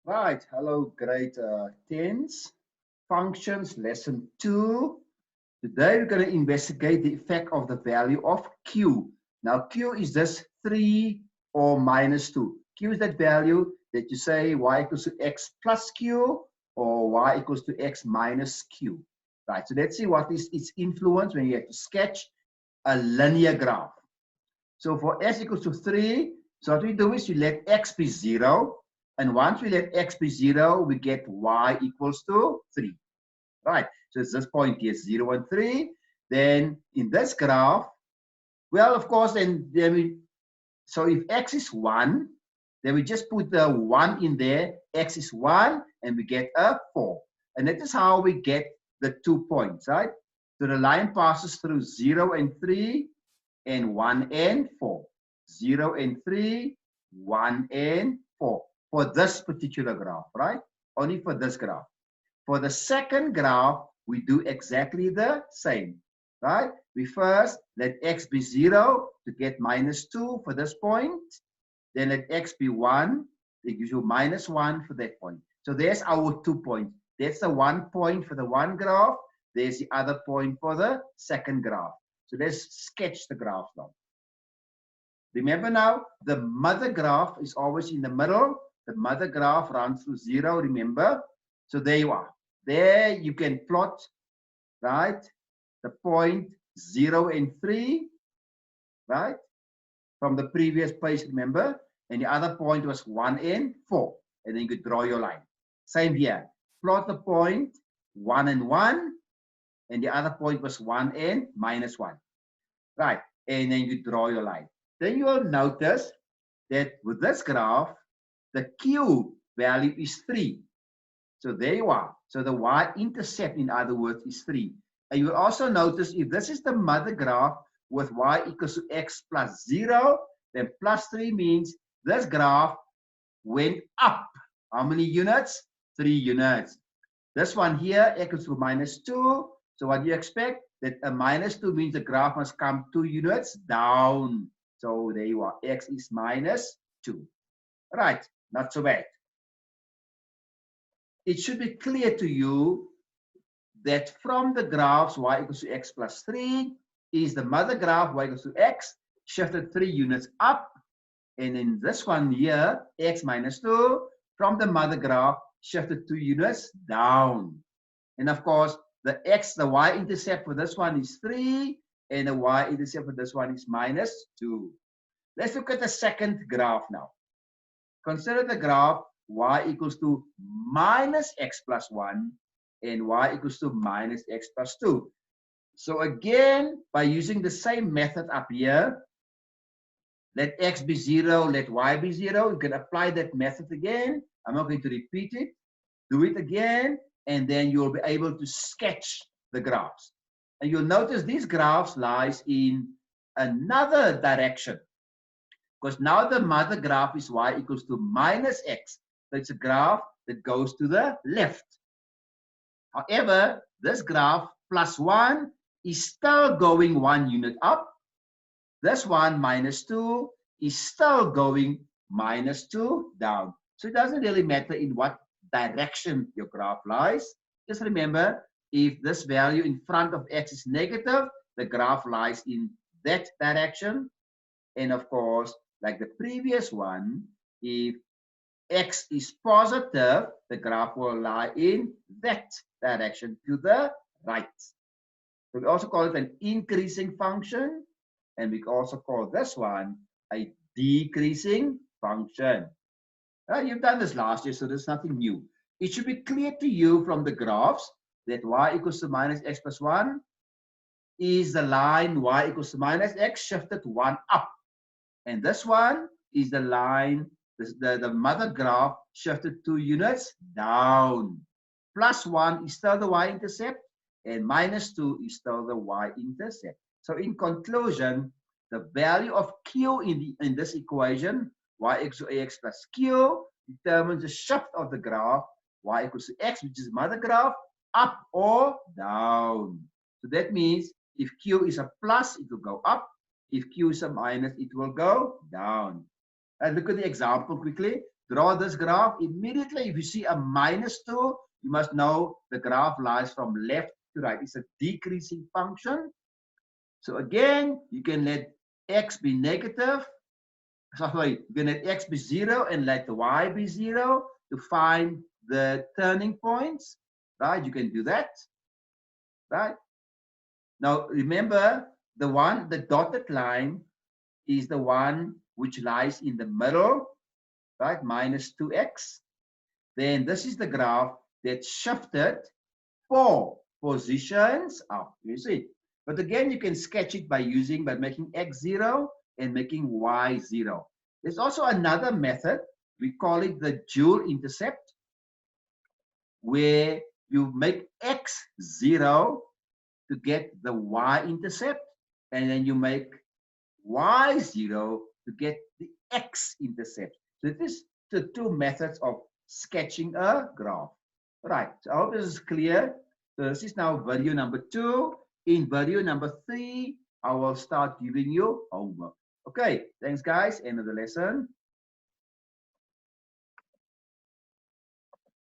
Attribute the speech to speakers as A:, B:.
A: Right, hello, grade 10s. Functions, lesson 2. Today we're going to investigate the effect of the value of q. Now, q is this 3 or minus 2. Q is that value that you say y equals to x plus q or y equals to x minus q. Right, so let's see what is its influence when you have to sketch a linear graph. So for s equals to 3, so what we do is we let x be 0. And once we let x be 0, we get y equals to 3. Right. So it's this point here, 0 and 3. Then in this graph, well, of course, so if x is 1, then we just put the 1 in there. X is 1, and we get a 4. And that is how we get the 2 points, right? So the line passes through 0 and 3, and 1 and 4. 0 and 3, 1 and 4. For this particular graph, right? Only for this graph. For the second graph, we do exactly the same, right? We first let x be 0 to get minus 2 for this point. Then let x be 1. It gives you minus 1 for that point. So there's our 2 points. That's the 1 point for the one graph. There's the other point for the second graph. So let's sketch the graph now. Remember now, the mother graph is always in the middle. The mother graph runs through 0, remember? So there you are. There you can plot, right, the point 0 and 3, right, from the previous page, remember? And the other point was 1 and 4. And then you could draw your line. Same here. Plot the point 1 and 1. And the other point was 1 and minus 1. Right. And then you draw your line. Then you will notice that with this graph, the q value is 3. So there you are. So the y-intercept, in other words, is 3. And you will also notice if this is the mother graph with y equals to x plus 0, then plus 3 means this graph went up. How many units? 3 units. This one here equals to minus 2. So what do you expect? That a minus 2 means the graph must come 2 units down. So there you are. X is minus 2. Right. Not so bad. It should be clear to you that from the graphs y equals to x plus 3 is the mother graph y equals to x shifted 3 units up. And in this one here, x minus 2, from the mother graph shifted 2 units down. And of course, the y-intercept for this one is 3, and the y-intercept for this one is minus 2. Let's look at the second graph now. Consider the graph y equals to minus x plus 1 and y equals to minus x plus 2. So again, by using the same method up here, let x be 0, let y be 0. You can apply that method again. I'm not going to repeat it. Do it again, and then you'll be able to sketch the graphs. And you'll notice these graphs lies in another direction. Because now the mother graph is y equals to minus x. So it's a graph that goes to the left. However, this graph plus 1 is still going 1 unit up. This one minus 2 is still going minus 2 down. So it doesn't really matter in what direction your graph lies. Just remember, if this value in front of x is negative, the graph lies in that direction. And of course, like the previous one, if x is positive, the graph will lie in that direction to the right. So we also call it an increasing function, and we also call this one a decreasing function. You've done this last year, so there's nothing new. It should be clear to you from the graphs that y equals to minus x plus 1 is the line y equals to minus x shifted 1 up. And this one is the line, the mother graph shifted 2 units down. Plus 1 is still the y-intercept, and minus 2 is still the y-intercept. So in conclusion, the value of q in this equation, y equals to ax plus q, determines the shift of the graph, y equals to x, which is mother graph, up or down. So that means if q is a plus, it will go up. If q is a minus, it will go down. And look at the example quickly. draw this graph, immediately if you see a -2, you must know the graph lies from left to right. It's a decreasing function. So again, you can let x be negative. Sorry, you can let x be 0 and let the y be 0 to find the turning points, right? You can do that, right? Now remember, the dotted line is the one which lies in the middle, right? -2x. Then this is the graph that shifted 4 positions up. You see? But again, you can sketch it by making x 0 and making y 0. There's also another method. We call it the dual intercept, where you make x 0 to get the y-intercept, and then you make y0 to get the x-intercept. So this is the two methods of sketching a graph. Right, so I hope this is clear. So this is now video number 2. In video number 3, I will start giving you homework. Okay, thanks guys, end of the lesson.